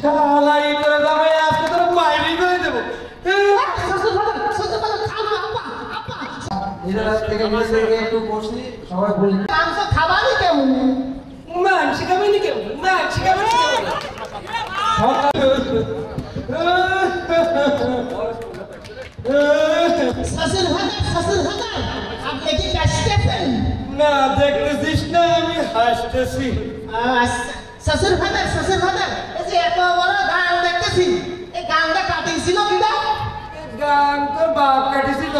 শালাই করে দামে আজকে তোর মাইরি করে দেব। রাত থেকে বসে একটু বসলি সবাই বলি মাংস খাবারই কেমন মাংস খাবেনি কেমন মাংস খাবেনি কেমন শ্বশুর ভাতা আপনি কি কাশতেছেন? না দেখতেছিস না আমি হাসতেছি। শ্বশুর ভাতা এই যে এত বড় গান দেখতেছি, এই গানটা কাটিয়েছিল কিনা? গান তোর বাপ কাটিছিল।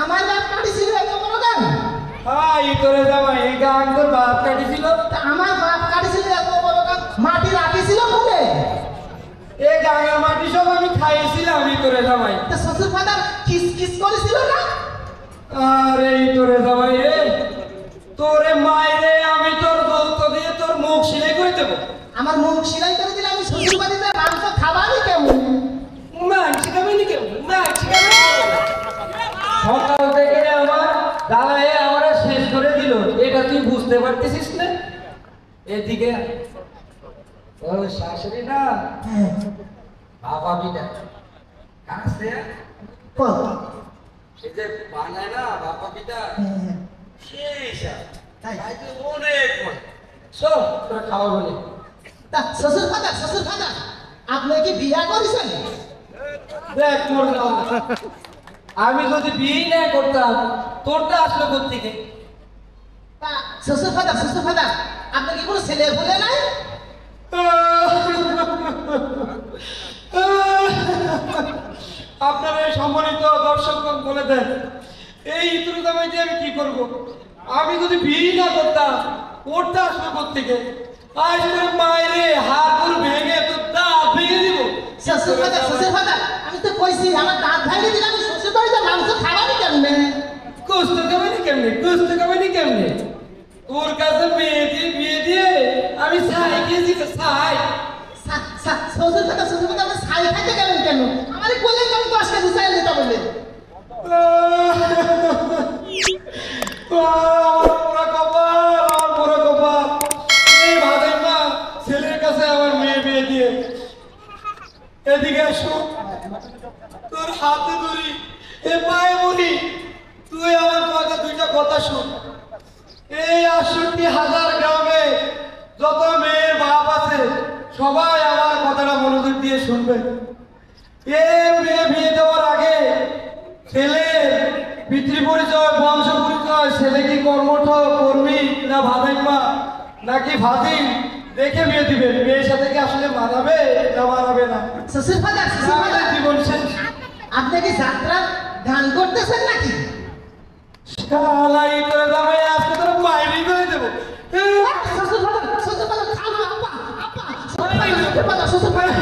আমার বাপ কাটিয়েছিল এত বড় গান? হাই তোরে জামাই এই গান তোর বাপ কাটিছিল। তা আমার বাপ কাটিয়েছিল এত বড় গান, মাটি রাখিছিল কোনে? এই গাঙের মাটি সব আমি খাইয়েছিলাম আমি তোরে জামাই। তা শ্বশুর ভাতা কিস করেছিল না? আরে তোরে জামাই রে তোরে মাইরে আমি তোর দৌত দিয়ে তোর মুখ সিলাই করে দেব। আমার মুখ সেলাই করে দিলে আমি শ্বশুর বাড়িতে মাংস খাবারই কেমন? মাংস খাবেনি কেমন মাংস খাবেনি কেমন। সকাল থেকে আমার দাঁড়ায় আমার শেষ করে দিল, এটা তুই বুঝতে পারতেছিস না? এদিকে ও শাশুড়ি না বাবা বিটা কাছে কত? এই যে বানায় না বাবা বিটা সেই সব তাই? তাই তো অনেক মনে সব তোরা খাওয়া বলে। তা শ্বশুর ভাতা আপনি কি বিয়া করেছেন? দেখ তোর আমি যদি বিয়ে না করতাম তোরটা আসলো কোথেকে? তা শ্বশুর ভাতা আপনি কি কোনো ছেলে বলে নাই? আপনার এই সম্মানিত দর্শকগণ বলে দেন এই ইতুর দামাই দিয়ে আমি কি করব? আমি যদি বিয়ে না করতাম ওরটা আসলো কোথেকে? আজ তোর মায়েরে হাড় ভেঙে তোর দাঁত ভেঙে দিব। শ্বশুর ভাতা আমি তো কইছি আমার দাঁত ভাঙিয়ে দিলে আমি শ্বশুর বাড়িতে মাংস খাবারই কেমনে? কষ্ট খাবেনি কেমনে? তোর কাছে মেয়ে দিয়ে বিয়ে দিয়ে আমি ছাই খেয়েছি ছাই। শ্বশুর ভাতা আপনি ছাই খাইতে গেলেন কেন? আমার কোলে আমি 10 কেজি চাই নিতে বলে। আমার পুরো কপাল এই ভাবেন না ছেলের কাছে আমার মেয়ে বিয়ে দিয়ে। এদিকে আসো তোর হাতে ধরি এ পায়ে বলি তুই আমার দুইটা কথা শুন। এই ৬৮,০০০ গ্রামে যত মেয়ের বাপ আছে সবাই আমার কথাটা মনোযোগ দিয়ে শুনবে। মেয়ে বিয়ে দেওয়ার আগে ছেলের পিতৃ পরিচয় বংশ পরিচয় ছেলে কি কর্মঠ কর্মী না ভাদাইমা নাকি ভাদিন দেখে বিয়ে দিবেন। মেয়ের সাথে কি আসলে মানাবে না মানাবে না? শ্বশুর ভাতা জীবন শেষ। আপনি কি যাত্রা গান করতেছেন নাকি? শালাই করে দামে আজকে তোর মাইরি করে দেব। শ্বশুর ভাতা খাও আপা শ্বশুর ভাতা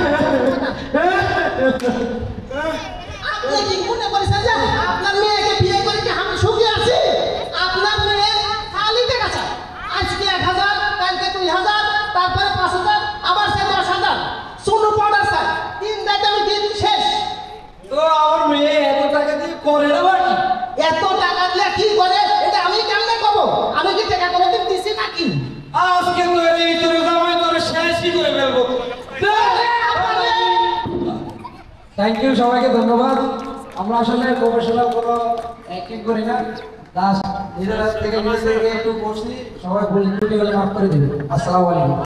আপনি কি মনে করেছেন যে আপনার মেয়েকে বিয়ে করে কি আমি সুখী আছি? আপনার মেয়ে খালি টাকা চায়, আজকে ১,০০০ কালকে ২,০০০ তারপরে ৫,০০০ আবার সে ১০,০০০ সোনো পাউডার চায়। ৩ রাতে আমি দিন শেষ। তো আমার মেয়ে এত টাকা দিয়ে করে না বাকি? এত টাকা দিলে কি করে এটা আমি কেমনে কব? আমি কি টাকা কোনোদিন দিছি নাকি? আজকে তোর এই তোর জামাই তোর শেষই করে ফেলবো। থ্যাংক ইউ সবাইকে ধন্যবাদ। আমরা আসলে প্রফেশনাল কোনো অ্যাক্টিং করি না, জাস্ট নিজের থেকে একটু বসলি সবাই বলি মাফ করে দিবেন। আসসালামু আলাইকুম।